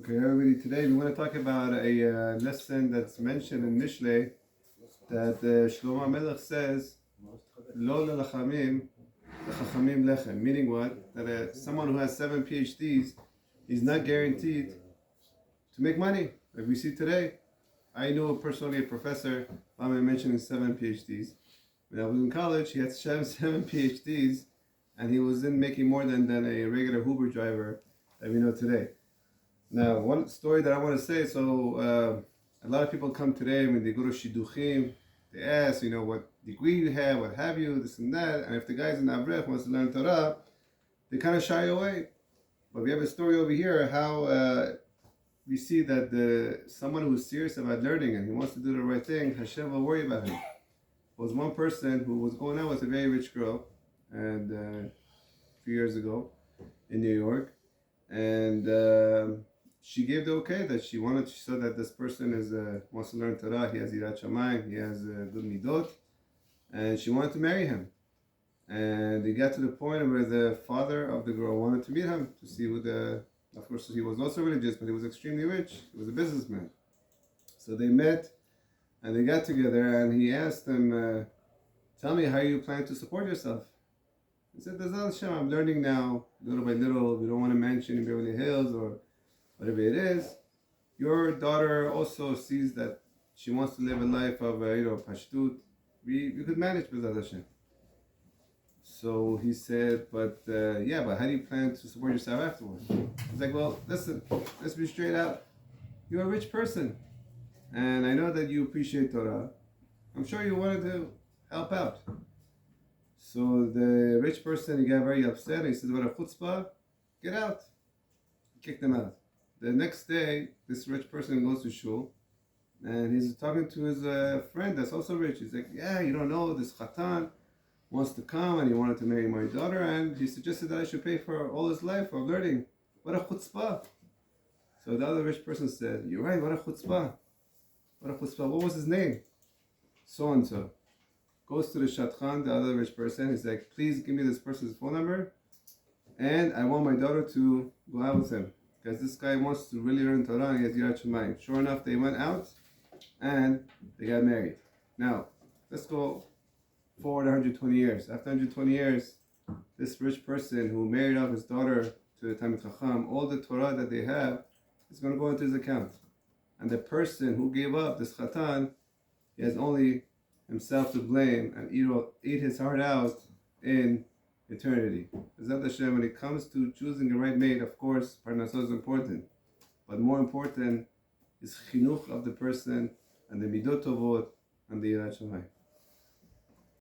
Okay, everybody, today we want to talk about a lesson that's mentioned in Mishlei that Shlomo Melech says, Lo lelachamim, lechachamim lechem. Meaning what? That someone who has 7 PhDs is not guaranteed to make money. Like we see today, I know personally a professor, I'm mentioning 7 PhDs. When I was in college, he had seven PhDs, and he wasn't making more than a regular Uber driver that we know today. Now, one story that I want to say, so a lot of people come today when they go to Shidduchim, they ask, what degree you have, what have you, this and that, and if the guy's in Avrech wants to learn Torah, they kind of shy away. But we have a story over here how we see that someone who's serious about learning and he wants to do the right thing, Hashem will worry about him. There was one person who was going out with a very rich girl, and a few years ago in New York, and she gave the okay that she saw that this person wants to learn Torah, he has Yirat Shamayim, he has good midot, and she wanted to marry him. And they got to the point where the father of the girl wanted to meet him to see of course he was also religious, but he was extremely rich, he was a businessman. So they met, and they got together, and he asked them, tell me how you plan to support yourself. He said, Hashem, I'm learning now, little by little, we don't want to mention in Beverly Hills or whatever it is. Your daughter also sees that she wants to live a life of, pashtut. We could manage B'ezrat Hashem. So he said, but how do you plan to support yourself afterwards? He's like, well, listen, let's be straight out. You're a rich person, and I know that you appreciate Torah. I'm sure you wanted to help out. So the rich person, he got very upset. He said, what a chutzpah, get out. He kicked him out. The next day, this rich person goes to shul, and he's talking to his friend that's also rich. He's like, yeah, you don't know, this chatan wants to come, and he wanted to marry my daughter, and he suggested that I should pay for all his life of learning. What a chutzpah. So the other rich person said, you're right, what a chutzpah. What a chutzpah. What was his name? So-and-so. Goes to the shadchan, the other rich person. He's like, please give me this person's phone number, and I want my daughter to go out with him, because this guy wants to really learn Torah and he has Yirat Shamayim. Sure enough, they went out and they got married. Now, let's go forward 120 years. After 120 years, this rich person who married off his daughter to the Talmid Chacham, all the Torah that they have is going to go into his account. And the person who gave up, this Chatan, he has only himself to blame and eat his heart out in eternity. B'ezrat Hashem, when it comes to choosing the right mate, of course, parnasah is important. But more important is chinuch of the person and the midot tovot and the Yirat Shamayim.